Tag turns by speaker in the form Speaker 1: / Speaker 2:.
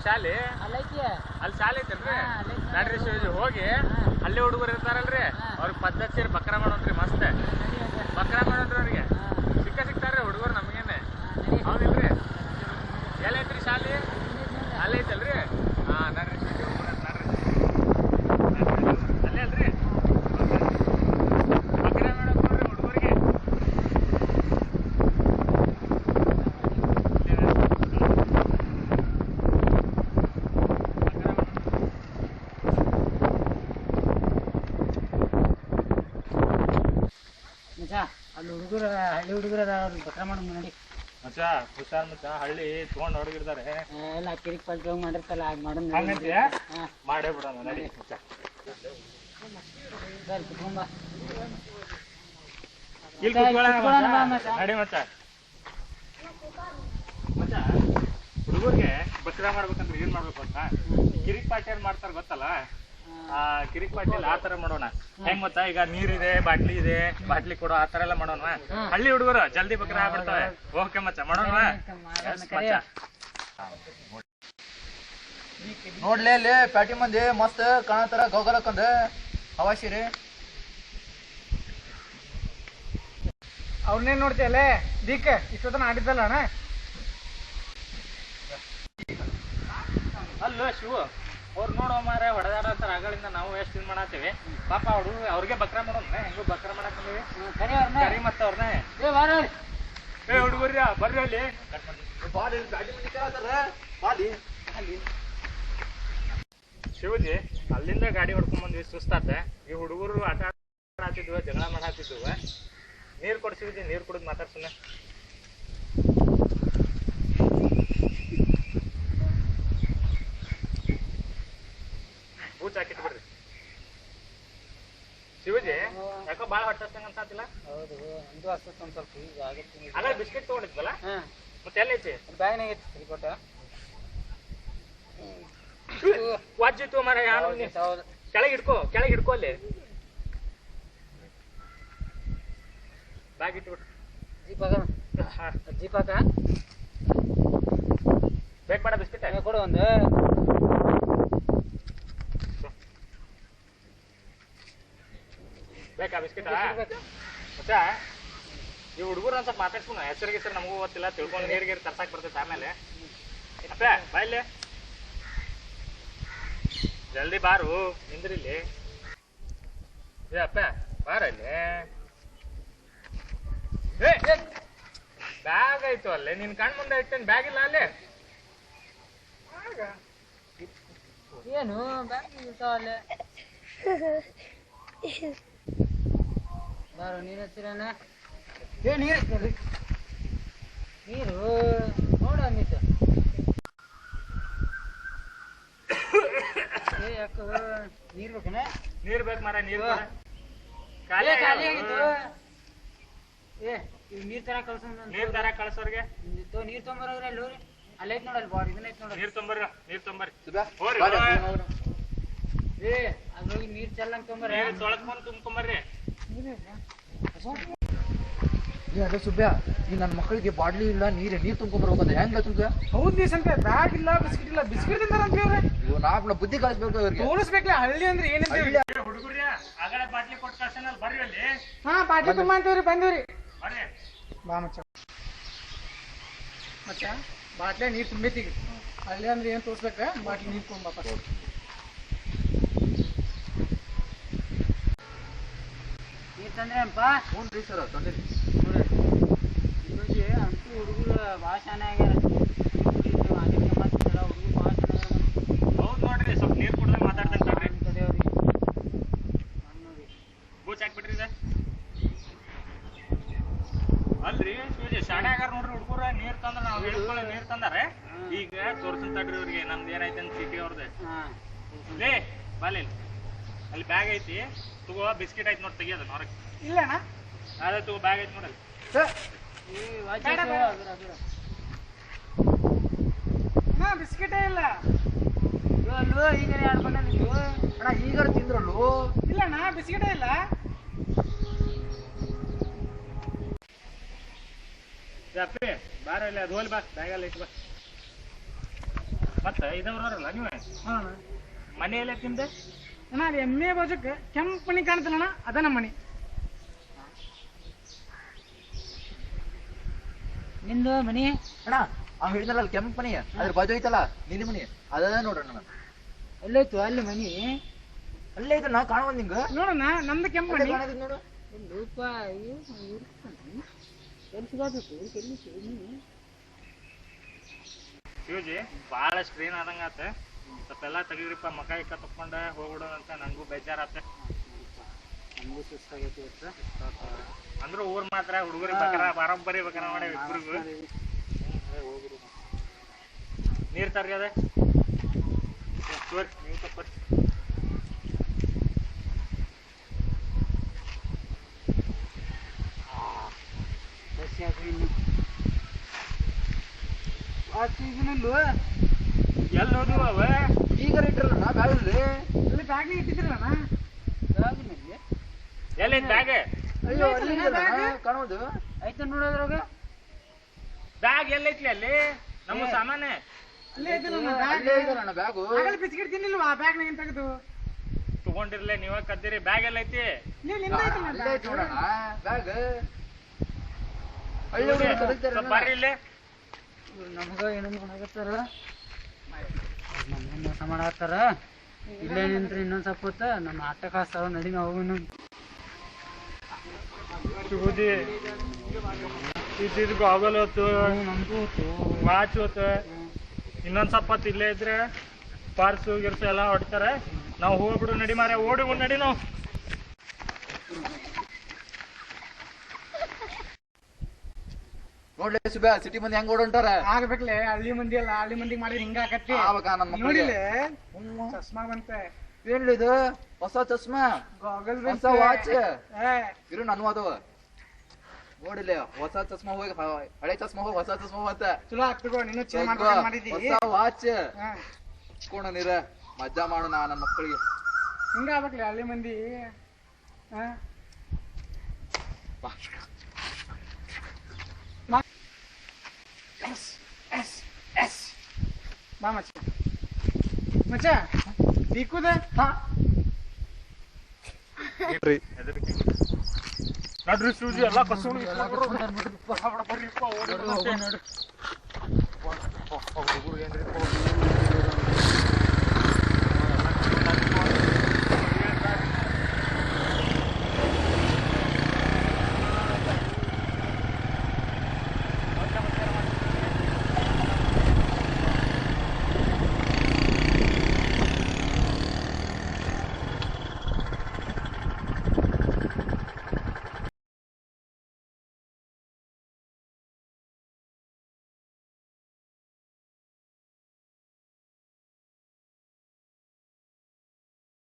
Speaker 1: ಶಾಲೆ ಅಲ್ಲಿ ಶಾಲೆ ಐತಲ್ರಿ ನಡ್ರಿ ಶಿವಜಿ ಹೋಗಿ ಅಲ್ಲಿ ಹುಡುಗರು ಇರ್ತಾರಲ್ರಿ ಅವ್ರಿಗೆ ಪದ್ಧತಿ ಸೇರಿ ಬಕ್ರ ಮಾಡೋಣ್ರಿ ಮಸ್ತ್ ಬಕ್ರ ಮಾಡೋಣ್ರಿ ಅವ್ರಿಗೆ ಸಿಗ್ತಾರ್ರಿ ಹುಡುಗರು ನಮಗೇನೆ ಹೌದಿಲ್ರಿ ಎಲ್ಲ ಐತ್ರಿ ಶಾಲೆ ಅಲ್ಲೇ ಐತಲ್ರಿ ನಡ್ರಿ ಶಿವಜಿ ನಡ್ರಿ ಅಲ್ಲೇ ಅಲ್ರಿ ಬಕ್ರ ಮಾಡೋಕ್ ನೋಡ್ರಿ ಹುಡುಗರಿಗೆ
Speaker 2: ಅಲ್ಲಿ ಹುಡುಗರ ಹಳ್ಳಿ ಹುಡುಗರ ಬಕ್ರ ಮಾಡ ನೋಡಿ
Speaker 1: ಮಚ್ಚ ಹುಷಾರ್ ಮಚ್ಚ ಹಳ್ಳಿ ತಗೊಂಡ್ ಹೊರಗಿರ್ತಾರೆ
Speaker 2: ಎಲ್ಲ ಕಿರಿಕ್ ಪಲ್ಟಿ ಮಾಡಿರ್ತಲ್ಲ ಹಾಗೆ ಮಾಡೋದು
Speaker 1: ಮಾಡೇ ಬಿಡೋಣ ನಡಿ ಮಚ್ಚ
Speaker 2: ಸರಿ ಕುಟುಂಬ
Speaker 1: ಇಲ್ಲಿ ಕುತ್ಕೊಳ್ಳೋಣ ನಡಿ ಮಚ್ಚ ಮಚ್ಚ ಹುಡುಗರಿಗೆ ಬಕ್ರ ಮಾಡ್ಬೇಕಂದ್ರೆ ಏನ್ ಮಾಡ್ಬೇಕು ಅಂತ ಕಿರಿಕ್ ಪಾಟಿ ಮಾಡ್ತಾರ ಗೊತ್ತಲ್ಲ ಕಿರಿಕ್ ಪಾಟಿಯಲ್ಲಿ ಆ ತರ ಮಾಡೋಣ ಹೆಂಗ್ ಗೊತ್ತಾ ಈಗ ನೀರಿದೆ ಬಾಟ್ಲಿ ಕೊಡೋ ಆ ತರ ಎಲ್ಲ ಮಾಡೋಣ ಹಳ್ಳಿ ಹುಡುಗರು ಜಲ್ದಿ ಬಕ್ರ ಆಗ್ಬಿಡ್ತವೆ ಓಕೆ ಮಚ್ಚ ಮಾಡೋಣ ಮಚ್ಚ
Speaker 3: ನೋಡ್ಲಿ ಅಲ್ಲಿ ಪ್ಯಾಟಿ ಮಂದಿ ಮಸ್ತ್ ಕಾಣತಾರ ಗೋಗಲಕ್ಕಂದ ಹವಾಶಿರಿ
Speaker 2: ಅವ್ರನ್ನೇನ್ ನೋಡ್ತೀಯಲ್ಲೇ ದೀಕ ಇಷ್ಟೊತ್ತನ ಆಡಿದ್ದಲ್ಲ ಅಣ್ಣ
Speaker 1: ಅಲ್ಲೋ ಶಿವು ಅವ್ರು ನೋಡೋ ಮಾರ ಹೊಡೆದಾಡತ್ತಾರ ಆಗಳಿಂದ ನಾವು ಎಷ್ಟು ಇದು ಮಾಡತ್ತೀವಿ ಪಾಪ ಅವ್ರಿಗೆ ಬಕ್ರ ಮಾಡೋಣ ಹೆಂಗು ಬಕ್ರ ಮಾಡಾಕಂದೀವಿ ಕರಿ ಮತ್ತ ಅವ್ರನ್ನ ಹುಡುಗರ್ರಿ ಬರ್ರಿ ಅಲ್ಲಿ ಶಿವಜಿ ಅಲ್ಲಿಂದ ಗಾಡಿ ಹೊಡ್ಕೊಂಡ್ ಬಂದ್ವಿ ಸುಸ್ತಾತ ಈ ಹುಡುಗರು ಆಟ ಆಡ್ತಿದ್ವ ಜಗಳ ಮಾಡಾತಿದ್ವ ನೀರ್ ಕೊಡ್ಸಿದ್ವಿ ನೀರ್ ಕುಡಿದ್ ಮಾತಾಡ್ಸೋಣ ಬೂಚ್ ಹಾಕಿಟ್ಟು ಬಿಡ್ರಿ ಶಿವಜಿ ಯಾಕೋ ಬಾಳ ಹೊಟ್ಟಂಗ ಅನ್ಸಾತಿಲ್ಲ
Speaker 2: ಹೌದು ಒಂದು ಅಷ್ಟೊತ್ತು ಒಂದ್ ಸ್ವಲ್ಪ ಈಗ ಆಗುತ್ತೆ
Speaker 1: ಅಲ್ಲ ಬಿಸ್ಕೆಟ್ ತಗೊಂಡಿದ್ವಲ್ಲ ಮತ್ತೆ ಎಲ್ಲ ಐತಿ
Speaker 2: ಬ್ಯಾಗ್ನಾಗ ಐತಿ ಕೊಟ್ಟ
Speaker 1: ವಾಜಿತ್ತು ಮರ ಕೆಳಗೆ ಹಿಡ್ಕೊ ಅಲ್ಲಿ ಬ್ಯಾಗ್ ಇಟ್ಬಿಟ್ಟು
Speaker 2: ಜೀಪಾಕ
Speaker 1: ಬೇಕು ಬೇಡ ಬಿಸ್ಕೆಟ್
Speaker 2: ಕೊಡು ಒಂದು
Speaker 1: ಬೇಕಾ ಬಿಸ್ಕೆಟ್ ಮಚ್ಚ ಈ ಹುಡುಗರು ಒಂದ್ ಸ್ವಲ್ಪ ಮಾತಾಡ್ಸೋಣ ಹೆಸರು ನಮಗೂ ಗೊತ್ತಿಲ್ಲ ತಿಳ್ಕೊಂಡು ನೀರಿಗೆ ತರ್ಸಾಕ್ ಬರ್ತೈತೆ ಆಮೇಲೆ ಅಪ್ಪ ಬಾಯ್ಲೆ ಜಲ್ದಿ ಬಾರು ನಿಂದ್ರಿಲ್ಲಿ ಅಪ್ಪ ಬಾರ ಇಲ್ಲಿ ಬ್ಯಾಗ್ ಆಯ್ತು ಅಲ್ಲೇ ನಿನ್ ಕಣ್ ಮುಂದೆ ಇಟ್ಟೇನ್ ಬ್ಯಾಗ್ ಇಲ್ಲ ಅಲ್ಲೇ
Speaker 2: ಏನು ಬ್ಯಾಗ್ ಇರ್ತಾವಲ್ಲೇ ಬಾರು ನೀರು ಹಚ್ಚಿರಣ್ಣ ನೀರು ನೋಡ ಅಂದಿತ್ತು ಯಾಕೆ ನೀರು ಬೇಕನ
Speaker 1: ನೀರ್ ಬೇಕು ಮರ ನೀರು
Speaker 2: ಖಾಲಿ ಆಗಿತ್ತು ನೀರ್ ತರ ಕಳ್ಸ
Speaker 1: ನೀರ್ ತರ ಕಳ್ಸೋರ್ಗೆ
Speaker 2: ನೀರ್ ತೊಂಬರೋಗ್ರಿ ಅಲ್ಲಿ ಹೋಗ್ರಿ ಅಲ್ಲಿ ಐತ್ ನೋಡಲ್ ಬಾಡಿ ಇದನ್ನ ಐತ್ ನೋಡ್ರಿ
Speaker 1: ನೀರ್ ತೊಂಬರ್ರಿ
Speaker 2: ಅಲ್ಲಿ ಹೋಗಿ ನೀರ್ ಚೆಲ್ಲಂಗ್ ತೊಂಬರ್ರಿ
Speaker 1: ತೊಳಕೊಂಡ್ ತುಂಬ್ಕೊಂಬರ್ರಿ
Speaker 3: ಅದೇ ಸುಬ್ಬ್ಯ ಈ ನನ್ನ ಮಕ್ಕಳಿಗೆ ಬಾಡ್ಲಿ ಇಲ್ಲ ನೀರು ತುಂಬ್ಕೊಂಡ್ಬರ್ಬೇಕಂದ್ರೆ ಹೆಂಗ ಸುಬ್ಬ್ಯ
Speaker 2: ಹೌದ್ ನೀ ಸಂತೆ ಬ್ಯಾಗ್ ಇಲ್ಲ ಬಿಸ್ಕಿಟ್ ತಿಂತಾರ ಅಂತ ಹೇಳ್ರಿ
Speaker 3: ನಾವ್ ಬುದ್ಧಿ ಕಳಿಸ್ಬೇಕು ಅವ್ರಿಗೆ
Speaker 2: ತೋರಿಸ್ಬೇಕಲ್ಲ ಹಳ್ಳಿ ಅಂದ್ರೆ ಏನಂತ
Speaker 1: ಹುಡುಗರ್ಯ ಆಗಲೇ ಬಾಟ್ಲಿ ಕೊಟ್ಟು ಕಳ್ಸನಲ್ ಬರ್ರಿ ಅಲ್ಲಿ
Speaker 2: ಬಾಟ್ಲಿ ತುಂಬ ಅಂತೇವ್ರಿ ಬಂದಿವ್ರಿ
Speaker 1: ಬರ್ರಿ
Speaker 2: ಬಾ ಮಚ್ಚ ಬಾಟ್ಲೆ ನೀರು ತುಂಬೈತಿ ಹಳ್ಳಿ ಅಂದ್ರೆ ಏನ್ ತೋರ್ಸ್ಬೇಕ ಬಾಟ್ಲಿ ನೀರು ತುಂಬ ನೀರು ತಂದ್ರೆ ಅಪ್ಪ
Speaker 3: ಹ್ಞೂ ಸರ್ ತಂದೆ
Speaker 2: ಅಂತೂ ಹುಡುಗರು ಭಾಳ ಚೆನ್ನಾಗ್ಯಾರ ಹುಡುಗರು ಭಾಳ ಚೆನ್ನಾಗ್ಯಾರ
Speaker 1: ಹೌದು ನೋಡ್ರಿ ಸ್ವಲ್ಪ ನೀರು ಕುಡ್ದಂಗೆ ಮಾತಾಡ್ದಂಗೆ ನೋಡ್ರಿ
Speaker 2: ತಡೆಯವ್ರಿ ನೋಡಿ
Speaker 1: ಬೂಚ್ ಹಾಕ್ಬಿಟ್ರಿ ಇದೆ ಅಲ್ರಿ ಶಿವಜಿ ಶಾಣೆ ಆಗಾರ ನೋಡ್ರಿ ಹುಡುಗರ ನೀರ್ ತಂದ್ರ ನಾವ್ ಹೇಳ್ಕೊಳ್ಳೋ ನೀರ್ ತಂದಾರೆ ಈಗ ತೋರ್ಸನ್ ತಡ್ರಿ ಇವ್ರಿಗೆ ನಮ್ದು ಏನೈತೆ ಅಂತ ಸಿಟಿ ಅವ್ರದ್ದು ಲೇ ಬಾಲಿ ಅಲ್ಲಿ ಬ್ಯಾಗ್ ಐತಿ ತಗೋ ಬಿಸ್ಕಿಟ್ ಐತಿ ನೋಡಿ ತೆಗಿಯೋದು ಹೊರಗೆ
Speaker 2: ಇಲ್ಲ ಅಣ್ಣ
Speaker 1: ಅದೇ ತಗೋ ಬ್ಯಾಗ್ ಐತಿ ನೋಡಲ್ಲಿ
Speaker 2: ಬಿಸ್ಕಿಟೇ ಇಲ್ಲ ಈಗ ಎರಡು ಬಂದಿದ್ದು
Speaker 3: ಅಣ್ಣ ಈಗ ತಿಂದ್ರಲ್ಲು
Speaker 2: ಇಲ್ಲ ಅಣ್ಣ ಬಿಸ್ಕಿಟೇ ಇಲ್ಲ
Speaker 1: ಅಪ್ಪಿ ಬಾರ ಇಲ್ಲ ಅದು ಹೋಲ್ ಬಾ ಬ್ಯಾಗಲ್ಲಿ ಇಟ್ಟು ಬಾ ಮತ್ತೆ ಇದವ್ರಲ್ಲ ನೀವೇ
Speaker 2: ಹಾ ಅಣ್ಣ.
Speaker 1: ಮನೆ ಎಲ್ಲ ತಿಂದೆ
Speaker 2: ಅಣ್ಣ ಅದು ಎಮ್ಮೆ ಬಾಜುಕ್ಕೆ ಕೆಂಪು ಮಣಿ ಕಾಣ್ತಲ್ಲ ಅಣ್ಣ ಅದ ನಮ್ಮ ಮನೆ.
Speaker 4: ನಿಂದು ಮನಿ
Speaker 3: ಅಣ್ಣ ಅವ್ ಹೇಳಿದ್ನಲ್ಲ ಅಲ್ಲಿ ಕೆಂಪು ಮನಿ ಅದ್ರ ಬಾಜು ಐತಲ್ಲ ನೀಲಿ ಮನಿ ಅದ ನೋಡ್ರಣ್ಣ
Speaker 4: ಎಲ್ಲೈತು ಅಲ್ಲಿ ಮನಿ
Speaker 3: ಅಲ್ಲೇ ಐತೆ ನಾ ಕಾಣುವ ನಿಂಗ
Speaker 2: ನೋಡಣ್ಣ ನಮ್ದು ಕೆಂಪು ಮಣಿ.
Speaker 3: ನೋಡು
Speaker 4: ರೂಪ ಎಲ್ಲಿ ಸಿಗಬೇಕು ಎಲ್ಲಿ
Speaker 1: ಶಿವಜಿ ಭಾಳ ಸ್ಟ್ರೇನ್ ಆದಂಗ ಆತ ಸ್ವಲ್ಪ ಎಲ್ಲ ತೆಗೀರಿಪ್ಪ ಮಕ ಇಕ್ಕ ತಕೊಂಡ ಹೋಗ್ಬಿಡೋಣ ಅಂತ ನಂಗೂ ಬೇಜಾರಾತ.
Speaker 4: ನಮಗೂ ಸುಸ್ತಾಗೈತಿ ಇವತ್ತು.
Speaker 1: ಅಂದ್ರ ಊರ್ ಮಾತ್ರ ಹುಡುಗರಿ ಬೇಕಾರ ಬಾರಂಬರಿ ಬೇಕಾರ ಮಾಡಿ ಇಬ್ಬರಿಗೂ ನೀರ್ ತರ್ರಿ ಅದ ನೀವು ತಪ್ಪರಿ.
Speaker 4: ಬಸ್ ಯಾಕೆ ಇನ್ನು
Speaker 1: ಎಲ್ಲಿ ಹೋದ್ವು ಅವ
Speaker 3: ಈಗ ಇಟ್ರಲ್ಲ ನಾ ಬ್ಯಾಗಲ್ಲಿ
Speaker 2: ಅಲ್ಲಿ ಬ್ಯಾಗ್ ಇಟ್ಟಿದ್ರಲ್ಲ
Speaker 4: ಬ್ಯಾಗಿನಲ್ಲಿ
Speaker 1: ಎಲ್ಲೈತ್ ಬ್ಯಾಗ್
Speaker 3: ಅಯ್ಯೋ ಅಲ್ಲಿ ಇದೆಯಲ್ಲ ಕಾಣೋದು
Speaker 4: ಆಯ್ತು ನೋಡೋದ್ರಾಗ
Speaker 1: ಬ್ಯಾಗ್ ಎಲ್ಲೈತ್ಲಿ ಅಲ್ಲಿ ನಮ್ಮ ಸಾಮಾನ
Speaker 2: ಅಲ್ಲೇ ಐತಲ್ಲ ಬ್ಯಾಗ್.
Speaker 3: ಅಲ್ಲೇ ಇದೆಯಲ್ಲ ಬ್ಯಾಗು
Speaker 2: ಆಗಲೇ ಬಿಸ್ಕಿಟ್ ತಿನ್ನಿಲ್ವಾ ಬ್ಯಾಗ್ನಾಗ ಏನ್ ತೆಗೆದು
Speaker 1: ತಗೊಂಡಿರ್ಲೆ ನೀವ ಕದ್ದಿರಿ. ಬ್ಯಾಗ್ ಎಲ್ಲೈತಿ
Speaker 2: ನಿಂದ ಐತಲ್ಲ
Speaker 3: ಅಲ್ಲೇ ಐತಿ ನೋಡೋಣ ಬ್ಯಾಗ್
Speaker 1: ಸ್ವಲ್ಪ ಬರ್ರಿ ಇಲ್ಲಿ.
Speaker 4: ನಮ್ಗ ಏನೋ ಮಾಡಾಕತ್ತಾರ ನಮ್ಮನ್ನ ಮೋಸ ಮಾಡಾಕತ್ತಾರ. ಇಲ್ಲೇ ನಿಂತ್ರಿ ಇನ್ನೊಂದ್ ಸ್ವಲ್ಪ ಹೊತ್ತ ನಮ್ಮ ಆಟಕ್ಕೆ ಹಾಸ್ತಾವ ನಡಿ ನಾವು ಹೋಗೋಣ.
Speaker 1: ಶಿವಜಿ ಇದ್ದಿದ್ ಗಾಗಲ್ ಹೊತ್ತು
Speaker 4: ನಮ್ಗೂ ಹೊತ್ತು
Speaker 1: ವಾಚ್ ಹೊತ್ತು ಇನ್ನೊಂದ್ ಸ್ವಲ್ಪ ಹೊತ್ತು ಇಲ್ಲೇ ಇದ್ರೆ ಪಾರ್ಸು ಗಿರ್ಸು ಎಲ್ಲ ಹೊಡ್ತಾರೆ. ನಾವು ಹೋಗ್ಬಿಡು ನಡಿ ಮಾರ ಓಡಿ ನಡಿ ನಾವು.
Speaker 3: ನೋಡ್ಲಿ ಸುಬ್ಯಾ ಸಿಟಿ ಮಂದಿ ಹೆಂಗ್ ಓಡೊಂಟಾರ
Speaker 2: ಆಗ್ಬೇಕ್ಲೆ ಹಳ್ಳಿ ಮಂದಿ ಅಲ್ಲ ಹಳ್ಳಿ ಮಂದಿಗೆ ಮಾಡಿದ್ರೆ ಹಿಂಗ ಆಕತ್ತಿ.
Speaker 3: ಆವಾಗ ನಮ್ಮ ಮಕ್ಕಳಿಗೆ
Speaker 2: ನೋಡಿಲ್ಲ ಚಸ್ಮಾ ಬಂತೆ
Speaker 3: ಏನ್ಲಿ ಇದು ಹೊಸ ಚಸ್ಮಾ
Speaker 2: ಗಾಗಲ್
Speaker 3: ಹೊಸ ವಾಚ್
Speaker 2: ಏ
Speaker 3: ಇರು ನಾನು ಅದಾವ ನೋಡಿಲ್ಲ ಹೊಸ ಚಸ್ಮಾ ಹೋಗಿ ಹಳೆ ಚಸ್ಮಾ ಹೋಗಿ ಹೊಸ ಚಸ್ಮಾ ಬಂತ
Speaker 2: ಚಲೋ ಆಗ್ತಗೋ ನೀನು ಚೇಂಜ್ ಮಾಡಿದಿ.
Speaker 3: ಹೊಸ ವಾಚ್
Speaker 2: ಹಾ
Speaker 3: ಕೊಣ ನೀರ ಮಜಾ ಮಾಡೋಣ ನನ್ನ ಮಕ್ಕಳಿಗೆ
Speaker 2: ಹಿಂಗ ಆಗ್ಬೇಕ್ಲೆ ಹಳ್ಳಿ ಮಂದಿ. ಹಾ ಬಾ ಮಚ್ಚ ಮಚ್ಚ ದೀಕುದ
Speaker 1: ನಡ್ರಿ ಶಿವಜಿ ಎಲ್ಲ ಕಸು ಬರ್ರಿಪ್ಪ ಓಡಿ
Speaker 3: ನೋಡು, ಹೋಗೋಣ ನೋಡು.